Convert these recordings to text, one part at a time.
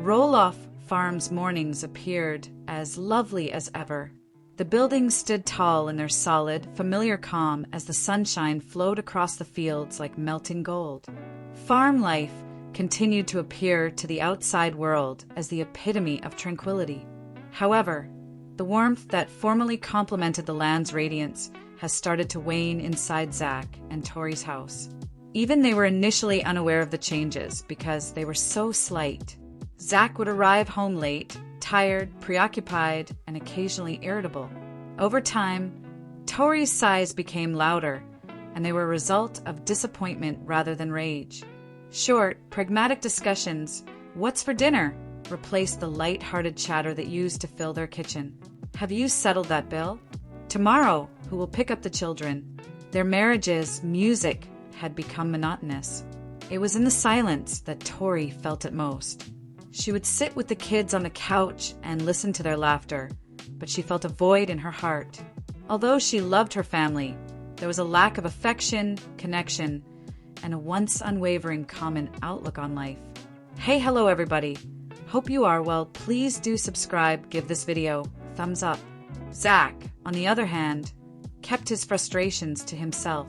Roloff Farm's mornings appeared as lovely as ever. The buildings stood tall in their solid, familiar calm as the sunshine flowed across the fields like melting gold. Farm life continued to appear to the outside world as the epitome of tranquility. However, the warmth that formerly complemented the land's radiance has started to wane inside Zach and Tori's house. Even they were initially unaware of the changes because they were so slight. Zach would arrive home late, tired, preoccupied, and occasionally irritable. Over time, Tori's sighs became louder, and they were a result of disappointment rather than rage. Short, pragmatic discussions, "What's for dinner?" replaced the light-hearted chatter that used to fill their kitchen. "Have you settled that bill? Tomorrow, who will pick up the children?" Their marriage's music had become monotonous. It was in the silence that Tori felt it most. She would sit with the kids on the couch and listen to their laughter, but she felt a void in her heart. Although she loved her family, there was a lack of affection, connection, and a once unwavering common outlook on life. Hey, hello everybody. Hope you are well. Please do subscribe, give this video a thumbs up. Zach, on the other hand, kept his frustrations to himself.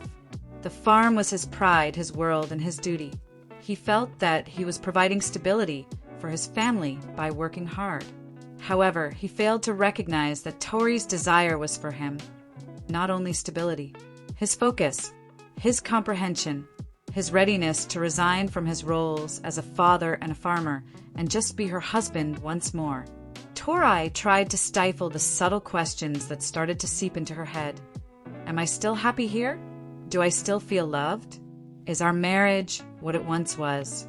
The farm was his pride, his world, and his duty. He felt that he was providing stability for his family by working hard. However, he failed to recognize that Tori's desire was for him not only stability, his focus, his comprehension, his readiness to resign from his roles as a father and a farmer and just be her husband once more. Tori tried to stifle the subtle questions that started to seep into her head. Am I still happy here? Do I still feel loved? Is our marriage what it once was?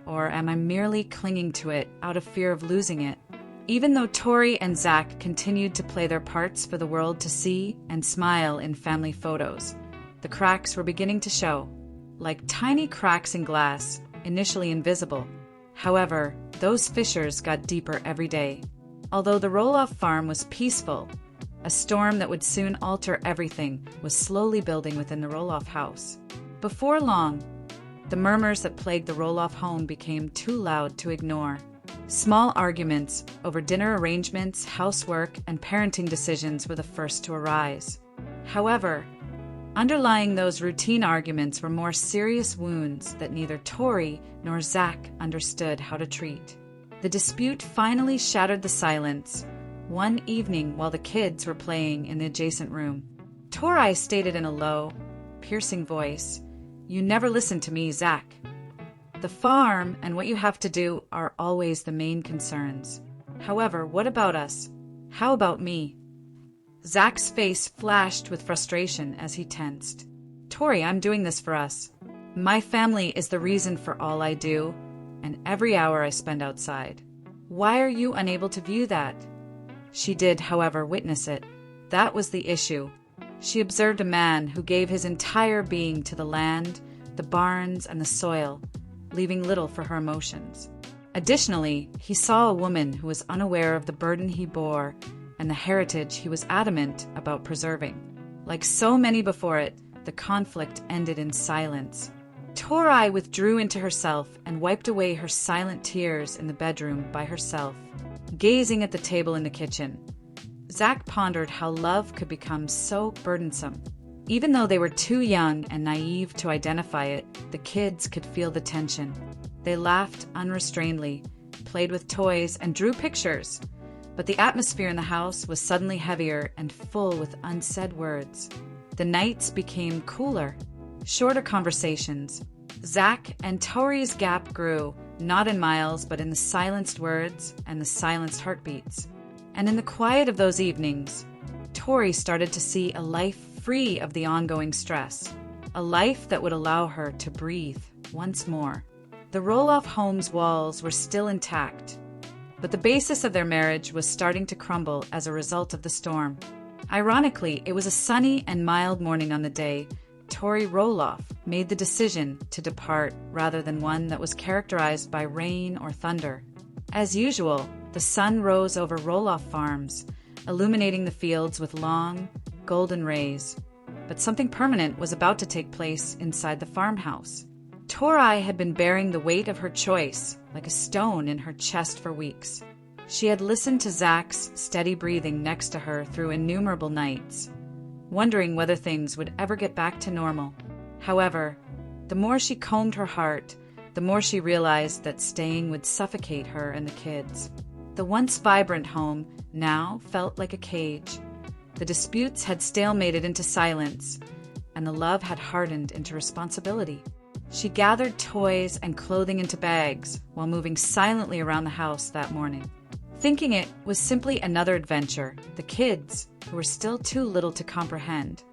Or am I merely clinging to it out of fear of losing it? Even though Tori and Zach continued to play their parts for the world to see and smile in family photos, the cracks were beginning to show, like tiny cracks in glass, initially invisible. However, those fissures got deeper every day. Although the Roloff farm was peaceful, a storm that would soon alter everything was slowly building within the Roloff house. Before long, the murmurs that plagued the Roloff home became too loud to ignore. Small arguments over dinner arrangements, housework, and parenting decisions were the first to arise. However, underlying those routine arguments were more serious wounds that neither Tori nor Zach understood how to treat. The dispute finally shattered the silence one evening while the kids were playing in the adjacent room. Tori stated in a low, piercing voice, "You never listen to me, Zach. The farm and what you have to do are always the main concerns. However, what about us? How about me?" Zach's face flashed with frustration as he tensed. "Tori, I'm doing this for us. My family is the reason for all I do and every hour I spend outside. Why are you unable to view that?" She did, however, witness it. That was the issue. She observed a man who gave his entire being to the land, the barns, and the soil, leaving little for her emotions. Additionally, he saw a woman who was unaware of the burden he bore and the heritage he was adamant about preserving. Like so many before it, the conflict ended in silence. Tori withdrew into herself and wiped away her silent tears in the bedroom by herself, gazing at the table in the kitchen. Zach pondered how love could become so burdensome. Even though they were too young and naive to identify it, the kids could feel the tension. They laughed unrestrainedly, played with toys, and drew pictures. But the atmosphere in the house was suddenly heavier and full with unsaid words. The nights became cooler, shorter conversations. Zach and Tori's gap grew, not in miles, but in the silenced words and the silenced heartbeats. And in the quiet of those evenings, Tori started to see a life free of the ongoing stress, a life that would allow her to breathe once more. The Roloff home's walls were still intact, but the basis of their marriage was starting to crumble as a result of the storm. Ironically, it was a sunny and mild morning on the day Tori Roloff made the decision to depart rather than one that was characterized by rain or thunder. As usual, the sun rose over Roloff Farms, illuminating the fields with long, golden rays. But something permanent was about to take place inside the farmhouse. Tori had been bearing the weight of her choice like a stone in her chest for weeks. She had listened to Zach's steady breathing next to her through innumerable nights, wondering whether things would ever get back to normal. However, the more she combed her heart, the more she realized that staying would suffocate her and the kids. The once vibrant home now felt like a cage. The disputes had stalemated into silence, and the love had hardened into responsibility. She gathered toys and clothing into bags while moving silently around the house that morning. Thinking it was simply another adventure, the kids, who were still too little to comprehend,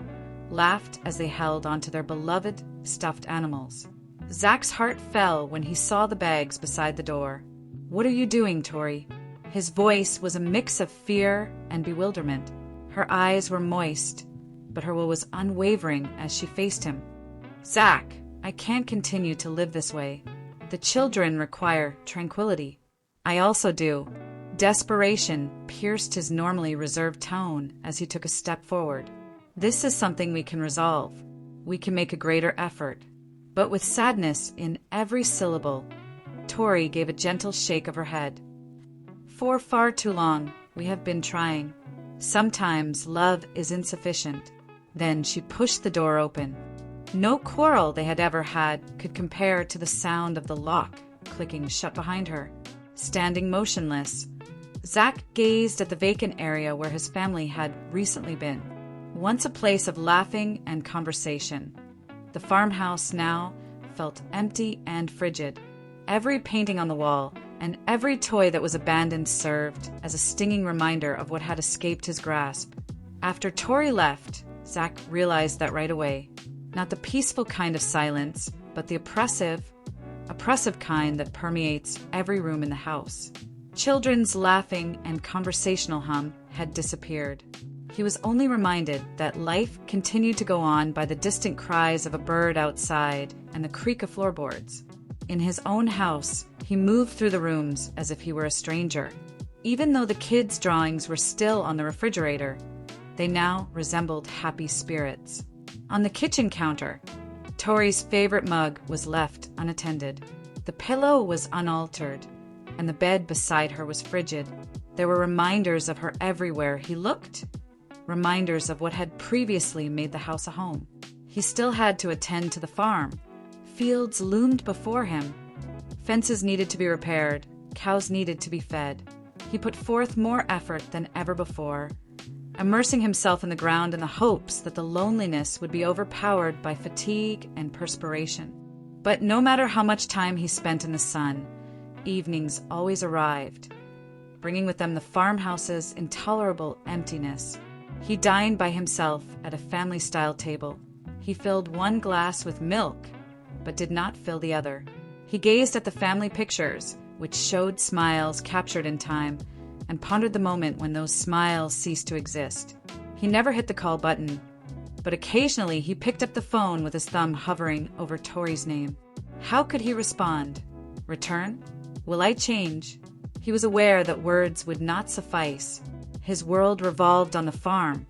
laughed as they held onto their beloved stuffed animals. Zach's heart fell when he saw the bags beside the door. "What are you doing, Tori?" His voice was a mix of fear and bewilderment. Her eyes were moist, but her will was unwavering as she faced him. "Zach, I can't continue to live this way. The children require tranquility." "I also do." Desperation pierced his normally reserved tone as he took a step forward. "This is something we can resolve. We can make a greater effort." But with sadness in every syllable, Tori gave a gentle shake of her head. "For far too long, we have been trying. Sometimes love is insufficient." Then she pushed the door open. No quarrel they had ever had could compare to the sound of the lock clicking shut behind her. Standing motionless, Zach gazed at the vacant area where his family had recently been, once a place of laughing and conversation. The farmhouse now felt empty and frigid. Every painting on the wall and every toy that was abandoned served as a stinging reminder of what had escaped his grasp. After Tori left, Zach realized that right away. Not the peaceful kind of silence, but the oppressive kind that permeates every room in the house. Children's laughing and conversational hum had disappeared. He was only reminded that life continued to go on by the distant cries of a bird outside and the creak of floorboards. In his own house, he moved through the rooms as if he were a stranger. Even though the kids' drawings were still on the refrigerator, they now resembled happy spirits. On the kitchen counter, Tori's favorite mug was left unattended. The pillow was unaltered, and the bed beside her was frigid. There were reminders of her everywhere he looked, reminders of what had previously made the house a home. He still had to attend to the farm. Fields loomed before him. Fences needed to be repaired. Cows needed to be fed. He put forth more effort than ever before, immersing himself in the ground in the hopes that the loneliness would be overpowered by fatigue and perspiration. But no matter how much time he spent in the sun, evenings always arrived, bringing with them the farmhouse's intolerable emptiness. He dined by himself at a family-style table. He filled one glass with milk, but did not fill the other. He gazed at the family pictures, which showed smiles captured in time, and pondered the moment when those smiles ceased to exist. He never hit the call button, but occasionally he picked up the phone with his thumb hovering over Tori's name. How could he respond? Return? Will I change? He was aware that words would not suffice. His world revolved on the farm,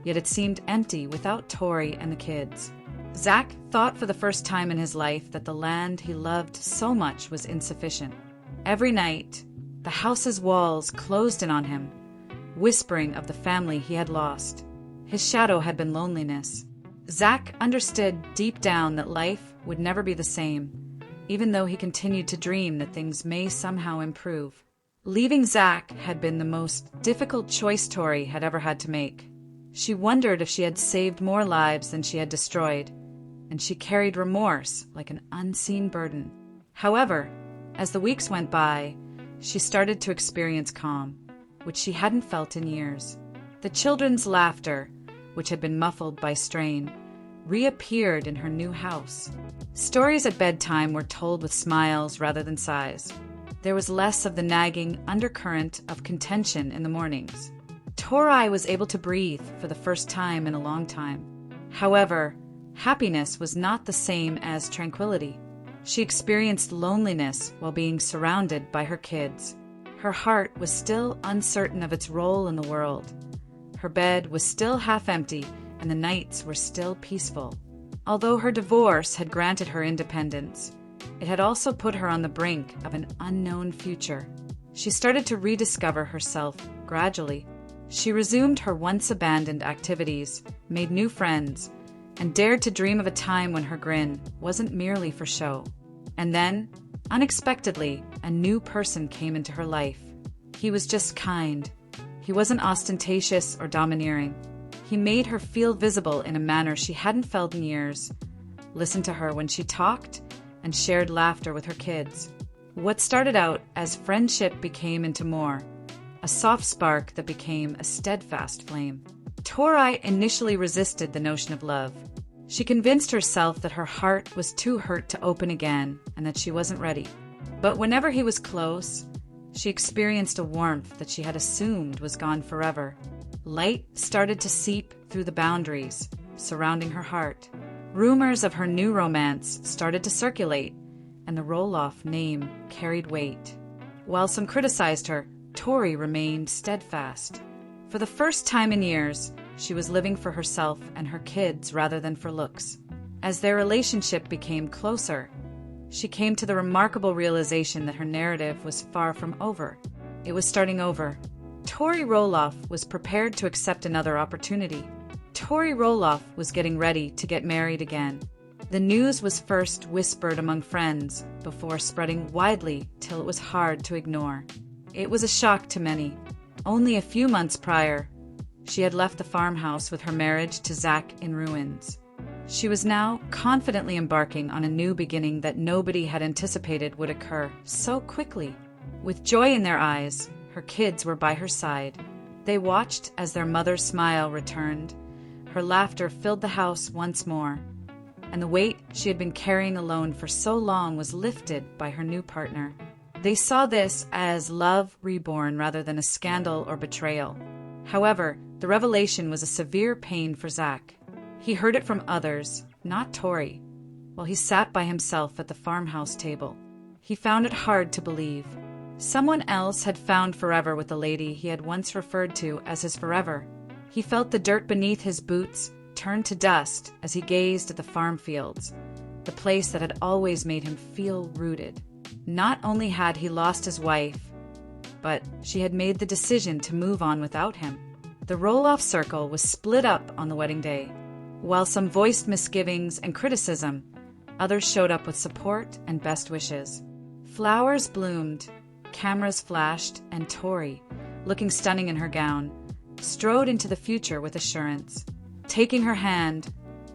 yet it seemed empty without Tori and the kids. Zach thought for the first time in his life that the land he loved so much was insufficient. Every night, the house's walls closed in on him, whispering of the family he had lost. His shadow had been loneliness. Zach understood deep down that life would never be the same, even though he continued to dream that things may somehow improve. Leaving Zach had been the most difficult choice Tori had ever had to make. She wondered if she had saved more lives than she had destroyed, and she carried remorse like an unseen burden. However, as the weeks went by, she started to experience calm, which she hadn't felt in years. The children's laughter, which had been muffled by strain, reappeared in her new house. Stories at bedtime were told with smiles rather than sighs. There was less of the nagging undercurrent of contention in the mornings. Tori was able to breathe for the first time in a long time. However, happiness was not the same as tranquility. She experienced loneliness while being surrounded by her kids. Her heart was still uncertain of its role in the world. Her bed was still half empty, and the nights were still peaceful. Although her divorce had granted her independence, it had also put her on the brink of an unknown future. She started to rediscover herself gradually. She resumed her once-abandoned activities, made new friends, and dared to dream of a time when her grin wasn't merely for show. And then, unexpectedly, a new person came into her life. He was just kind. He wasn't ostentatious or domineering. He made her feel visible in a manner she hadn't felt in years, listened to her when she talked, and shared laughter with her kids. What started out as friendship became into more, a soft spark that became a steadfast flame. Tori initially resisted the notion of love. She convinced herself that her heart was too hurt to open again and that she wasn't ready. But whenever he was close, she experienced a warmth that she had assumed was gone forever. Light started to seep through the boundaries surrounding her heart. Rumors of her new romance started to circulate, and the Roloff name carried weight. While some criticized her, Tori remained steadfast. For the first time in years, she was living for herself and her kids rather than for looks. As their relationship became closer, she came to the remarkable realization that her narrative was far from over. It was starting over. Tori Roloff was prepared to accept another opportunity. Tori Roloff was getting ready to get married again. The news was first whispered among friends before spreading widely till it was hard to ignore. It was a shock to many. Only a few months prior, she had left the farmhouse with her marriage to Zach in ruins. She was now confidently embarking on a new beginning that nobody had anticipated would occur so quickly. With joy in their eyes, her kids were by her side. They watched as their mother's smile returned. Her laughter filled the house once more, and the weight she had been carrying alone for so long was lifted by her new partner. They saw this as love reborn rather than a scandal or betrayal. However, the revelation was a severe pain for Zach. He heard it from others, not Tori, while he sat by himself at the farmhouse table. He found it hard to believe. Someone else had found forever with the lady he had once referred to as his forever. He felt the dirt beneath his boots turn to dust as he gazed at the farm fields, the place that had always made him feel rooted. Not only had he lost his wife, but she had made the decision to move on without him. The Roloff circle was split up on the wedding day. While some voiced misgivings and criticism, others showed up with support and best wishes. Flowers bloomed, cameras flashed, and Tori, looking stunning in her gown, strode into the future with assurance. Taking her hand,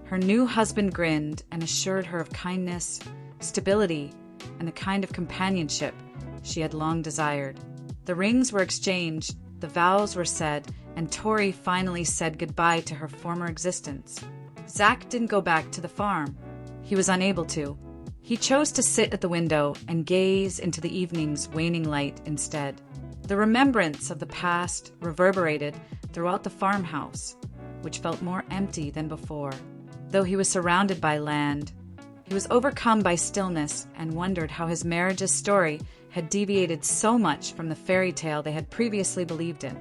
her new husband grinned and assured her of kindness, stability, and the kind of companionship she had long desired. The rings were exchanged, the vows were said, and Tori finally said goodbye to her former existence. Zach didn't go back to the farm. He was unable to. He chose to sit at the window and gaze into the evening's waning light instead. The remembrance of the past reverberated throughout the farmhouse, which felt more empty than before. Though he was surrounded by land, he was overcome by stillness and wondered how his marriage's story had deviated so much from the fairy tale they had previously believed in.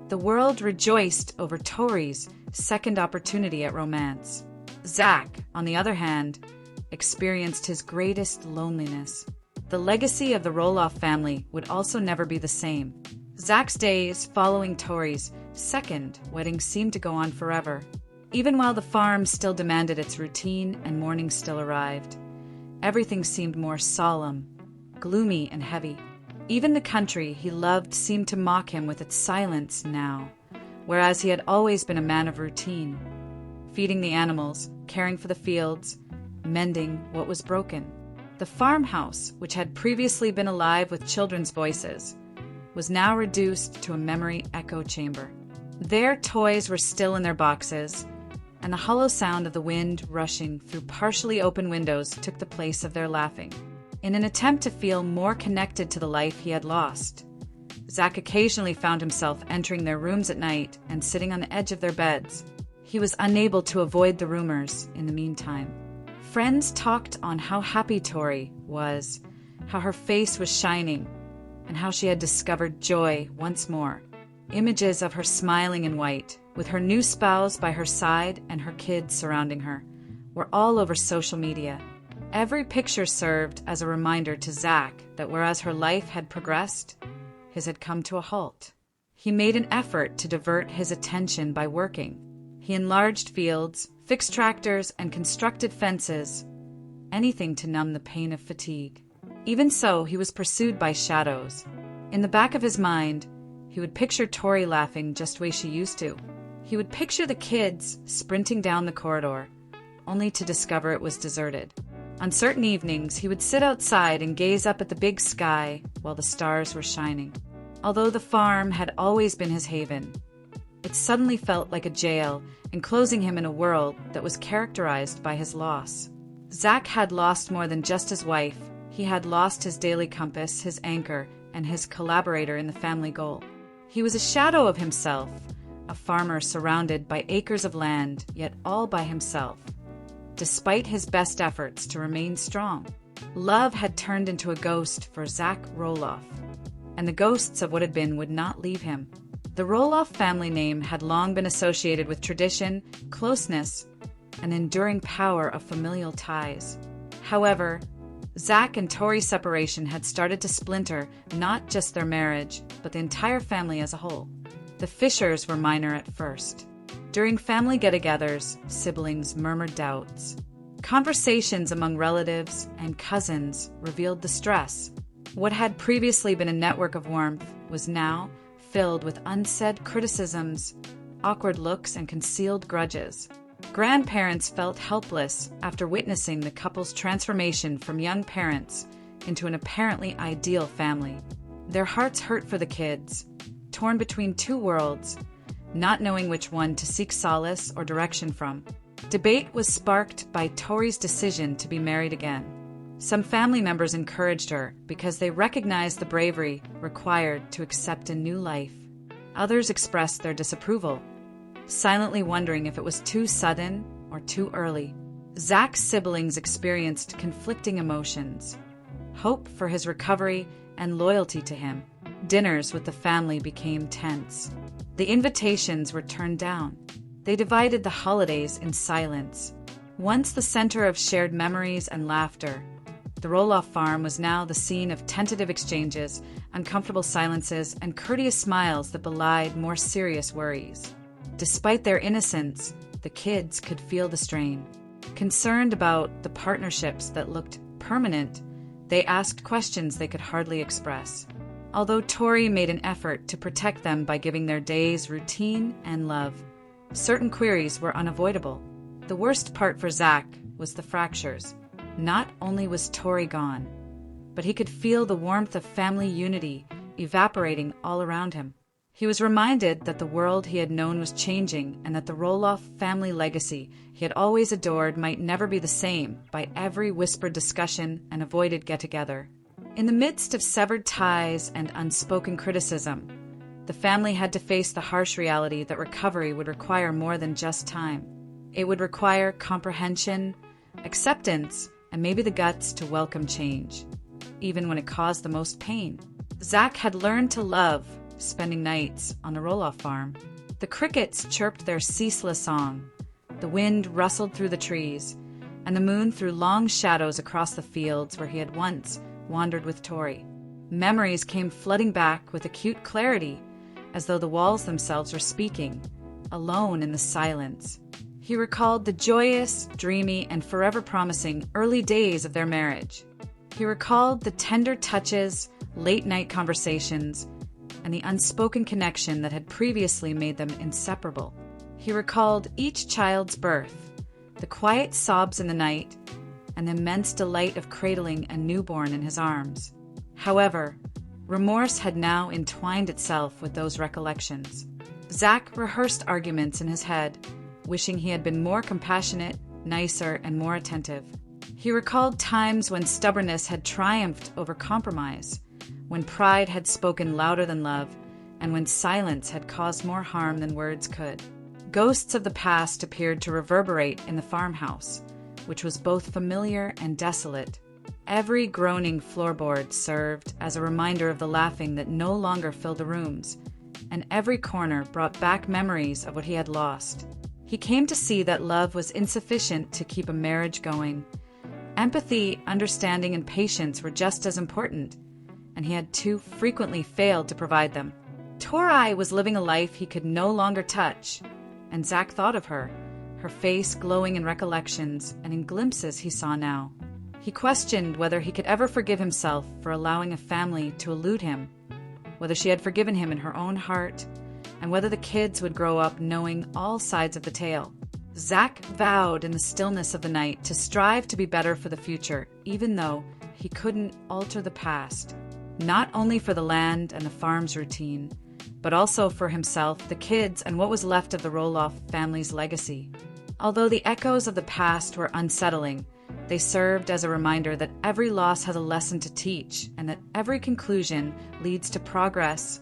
The world rejoiced over Tori's second opportunity at romance. Zach, on the other hand, experienced his greatest loneliness. The legacy of the Roloff family would also never be the same. Zach's days following Tori's second wedding seemed to go on forever. Even while the farm still demanded its routine and morning still arrived, everything seemed more solemn, gloomy, and heavy. Even the country he loved seemed to mock him with its silence now, whereas he had always been a man of routine, feeding the animals, caring for the fields, mending what was broken. The farmhouse, which had previously been alive with children's voices, was now reduced to a memory echo chamber. Their toys were still in their boxes, and the hollow sound of the wind rushing through partially open windows took the place of their laughing. In an attempt to feel more connected to the life he had lost, Zach occasionally found himself entering their rooms at night and sitting on the edge of their beds. He was unable to avoid the rumors in the meantime. Friends talked on how happy Tori was, how her face was shining, and how she had discovered joy once more. Images of her smiling in white, with her new spouse by her side and her kids surrounding her, were all over social media. Every picture served as a reminder to Zach that whereas her life had progressed, his had come to a halt. He made an effort to divert his attention by working. He enlarged fields, fixed tractors, and constructed fences, anything to numb the pain of fatigue. Even so, he was pursued by shadows. In the back of his mind, he would picture Tori laughing just the way she used to. He would picture the kids sprinting down the corridor, only to discover it was deserted. On certain evenings, he would sit outside and gaze up at the big sky while the stars were shining. Although the farm had always been his haven, it suddenly felt like a jail, enclosing him in a world that was characterized by his loss. Zach had lost more than just his wife. He had lost his daily compass, his anchor, and his collaborator in the family goal. He was a shadow of himself, a farmer surrounded by acres of land, yet all by himself, despite his best efforts to remain strong. Love had turned into a ghost for Zach Roloff, and the ghosts of what had been would not leave him. The Roloff family name had long been associated with tradition, closeness, and enduring power of familial ties. However, Zach and Tori's separation had started to splinter not just their marriage, but the entire family as a whole. The fissures were minor at first. During family get-togethers, siblings murmured doubts. Conversations among relatives and cousins revealed the stress. What had previously been a network of warmth was now filled with unsaid criticisms, awkward looks, and concealed grudges. Grandparents felt helpless after witnessing the couple's transformation from young parents into an apparently ideal family. Their hearts hurt for the kids, torn between two worlds, not knowing which one to seek solace or direction from. Debate was sparked by Tori's decision to be married again. Some family members encouraged her because they recognized the bravery required to accept a new life. Others expressed their disapproval, silently wondering if it was too sudden or too early. Zach's siblings experienced conflicting emotions, hope for his recovery and loyalty to him. Dinners with the family became tense. The invitations were turned down. They divided the holidays in silence. Once the center of shared memories and laughter, the Roloff farm was now the scene of tentative exchanges, uncomfortable silences, and courteous smiles that belied more serious worries. Despite their innocence, the kids could feel the strain. Concerned about the partnerships that looked permanent, they asked questions they could hardly express. Although Tori made an effort to protect them by giving their days routine and love, certain queries were unavoidable. The worst part for Zach was the fractures. Not only was Tori gone, but he could feel the warmth of family unity evaporating all around him. He was reminded that the world he had known was changing and that the Roloff family legacy he had always adored might never be the same by every whispered discussion and avoided get-together. In the midst of severed ties and unspoken criticism, the family had to face the harsh reality that recovery would require more than just time. It would require comprehension, acceptance, and maybe the guts to welcome change, even when it caused the most pain. Zach had learned to love spending nights on the Roloff farm. The crickets chirped their ceaseless song, the wind rustled through the trees, and the moon threw long shadows across the fields where he had once wandered with Tori. Memories came flooding back with acute clarity, as though the walls themselves were speaking, alone in the silence. He recalled the joyous, dreamy, and forever promising early days of their marriage. He recalled the tender touches, late-night conversations, and the unspoken connection that had previously made them inseparable. He recalled each child's birth, the quiet sobs in the night, and the immense delight of cradling a newborn in his arms. However, remorse had now entwined itself with those recollections. Zach rehearsed arguments in his head, wishing he had been more compassionate, nicer, and more attentive. He recalled times when stubbornness had triumphed over compromise, when pride had spoken louder than love, and when silence had caused more harm than words could. Ghosts of the past appeared to reverberate in the farmhouse, which was both familiar and desolate. Every groaning floorboard served as a reminder of the laughing that no longer filled the rooms, and every corner brought back memories of what he had lost. He came to see that love was insufficient to keep a marriage going. Empathy, understanding, and patience were just as important, and he had too frequently failed to provide them. Tori was living a life he could no longer touch, and Zach thought of her, her face glowing in recollections and in glimpses he saw now. He questioned whether he could ever forgive himself for allowing a family to elude him, whether she had forgiven him in her own heart, and whether the kids would grow up knowing all sides of the tale. Zach vowed in the stillness of the night to strive to be better for the future, even though he couldn't alter the past, not only for the land and the farm's routine, but also for himself, the kids, and what was left of the Roloff family's legacy. Although the echoes of the past were unsettling, they served as a reminder that every loss has a lesson to teach, and that every conclusion leads to progress,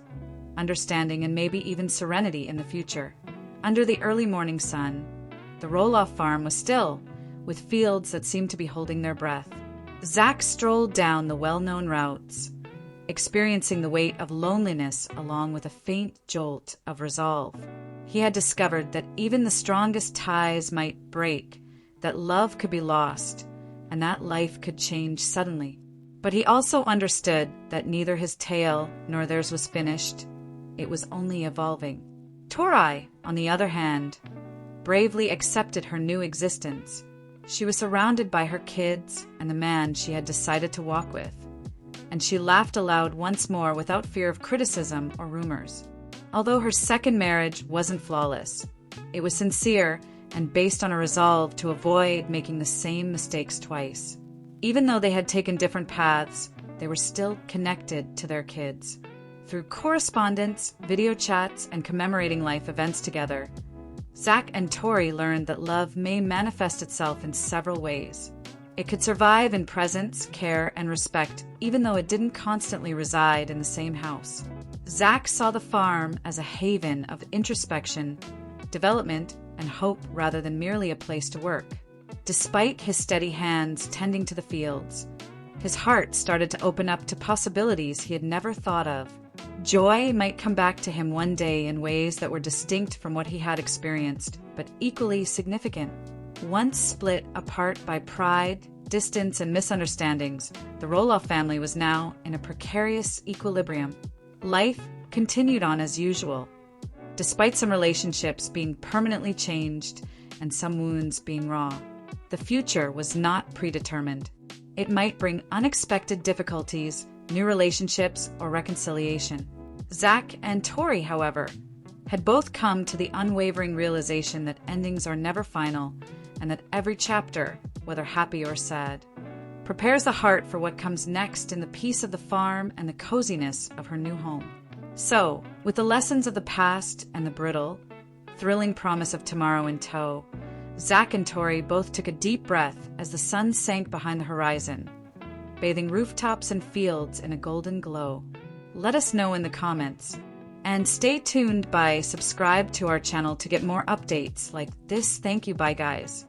understanding, and maybe even serenity in the future. Under the early morning sun, the Roloff farm was still, with fields that seemed to be holding their breath. Zach strolled down the well-known routes, experiencing the weight of loneliness along with a faint jolt of resolve. He had discovered that even the strongest ties might break, that love could be lost, and that life could change suddenly. But he also understood that neither his tale nor theirs was finished. It was only evolving. Tori, on the other hand, bravely accepted her new existence. She was surrounded by her kids and the man she had decided to walk with, and she laughed aloud once more without fear of criticism or rumors. Although her second marriage wasn't flawless, it was sincere and based on a resolve to avoid making the same mistakes twice. Even though they had taken different paths, they were still connected to their kids. Through correspondence, video chats, and commemorating life events together, Zach and Tori learned that love may manifest itself in several ways. It could survive in presence, care, and respect, even though it didn't constantly reside in the same house. Zach saw the farm as a haven of introspection, development, and hope rather than merely a place to work. Despite his steady hands tending to the fields, his heart started to open up to possibilities he had never thought of. Joy might come back to him one day in ways that were distinct from what he had experienced, but equally significant. Once split apart by pride, distance, and misunderstandings, the Roloff family was now in a precarious equilibrium. Life continued on as usual, despite some relationships being permanently changed and some wounds being raw. The future was not predetermined. It might bring unexpected difficulties, new relationships, or reconciliation. Zach and Tori, however, had both come to the unwavering realization that endings are never final, and that every chapter, whether happy or sad, prepares the heart for what comes next in the peace of the farm and the coziness of her new home. So, with the lessons of the past and the brittle, thrilling promise of tomorrow in tow, Zach and Tori both took a deep breath as the sun sank behind the horizon, bathing rooftops and fields in a golden glow. Let us know in the comments. And stay tuned by subscribe to our channel to get more updates like this. Thank you, bye guys.